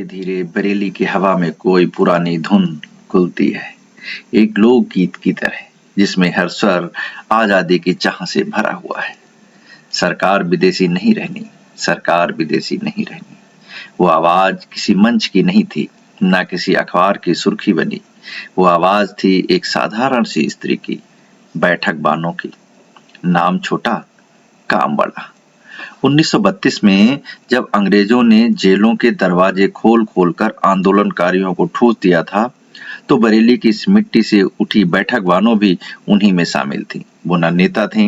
धीरे बरेली की हवा में कोई पुरानी धुन घुलती है, एक लोकगीत की तरह जिसमें हर स्वर आजादी की चाह से भरा हुआ है। सरकार विदेशी नहीं रहनी, सरकार विदेशी नहीं रहनी। वो आवाज किसी मंच की नहीं थी, ना किसी अखबार की सुर्खी बनी। वो आवाज थी एक साधारण सी स्त्री की, बैठक बानों की। नाम छोटा, काम बड़ा। 1932 में जब अंग्रेजों ने जेलों के दरवाजे खोल खोल कर आंदोलनकारियों को ठूस दिया था, तो बरेली की इस मिट्टी से उठी बैठक बानो भी उन्हीं में शामिल थी। वो न नेता थी,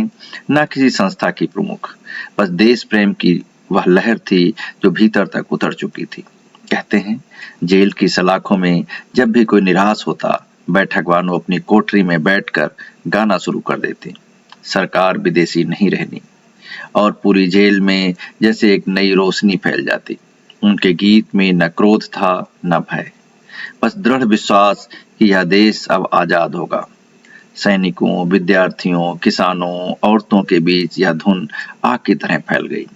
न किसी संस्था की प्रमुख, बस देश प्रेम की वह लहर थी जो भीतर तक उतर चुकी थी। कहते हैं, जेल की सलाखों में जब भी कोई निराश होता, बैठक बानो अपनी कोठरी में बैठकर गाना शुरू कर देती, सरकार विदेशी नहीं रहनी। और पूरी जेल में जैसे एक नई रोशनी फैल जाती। उनके गीत में न क्रोध था, न भय, बस दृढ़ विश्वास कि यह देश अब आजाद होगा। सैनिकों, विद्यार्थियों, किसानों, औरतों के बीच यह धुन आग की तरह फैल गई।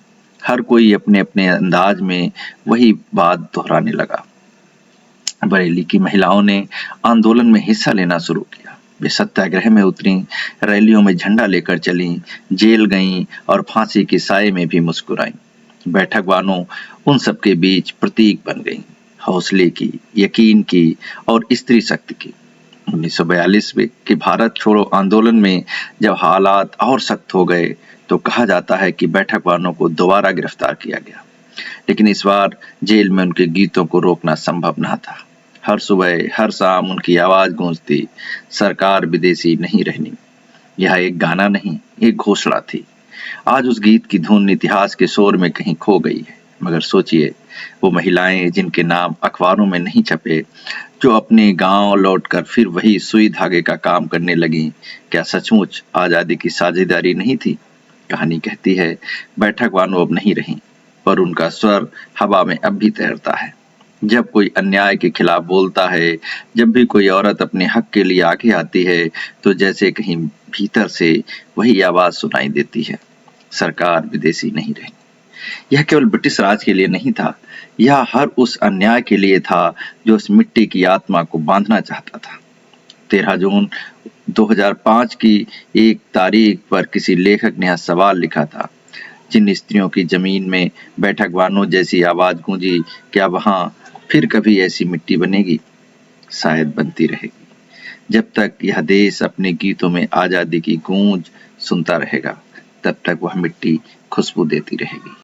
हर कोई अपने अपने अंदाज में वही बात दोहराने लगा। बरेली की महिलाओं ने आंदोलन में हिस्सा लेना शुरू किया। वे सत्याग्रह में उतरी, रैलियों में झंडा लेकर चलीं, जेल गईं और फांसी के साये में भी मुस्कुराईं। बैठक बानो उन सबके बीच प्रतीक बन गईं, हौसले की, यकीन की और स्त्री शक्ति की। 1942 में कि भारत छोड़ो आंदोलन में जब हालात और सख्त हो गए, तो कहा जाता है कि बैठक बानो को दोबारा गिरफ्तार किया गया, लेकिन इस बार जेल में उनके गीतों को रोकना संभव न था। हर सुबह, हर शाम उनकी आवाज गूंजती, सरकार विदेशी नहीं रहनी। यह एक गाना नहीं, एक घोषणा थी। आज उस गीत की धुन इतिहास के शोर में कहीं खो गई है, मगर सोचिए, वो महिलाएं जिनके नाम अखबारों में नहीं छपे, जो अपने गांव लौटकर फिर वही सुई धागे का काम करने लगी, क्या सचमुच आजादी की साझेदारी नहीं थी? कहानी कहती है, बैठक बानो अब नहीं रही, पर उनका स्वर हवा में अब भी तैरता है। जब कोई अन्याय के खिलाफ बोलता है, जब भी कोई औरत अपने हक के लिए आगे आती है, तो जैसे कहीं भीतर से वही आवाज सुनाई देती है, सरकार विदेशी नहीं रही। यह केवल ब्रिटिश राज के लिए नहीं था, यह हर उस अन्याय के लिए था जो उस मिट्टी की आत्मा को बांधना चाहता था। 13 जून 2005 की एक तारीख पर किसी लेखक ने यह सवाल लिखा था, जिन स्त्रियों की जमीन में बैठक बानो जैसी आवाज गूंजी, क्या वहां फिर कभी ऐसी मिट्टी बनेगी? शायद बनती रहेगी। जब तक यह देश अपने गीतों में आजादी की गूंज सुनता रहेगा, तब तक वह मिट्टी खुशबू देती रहेगी।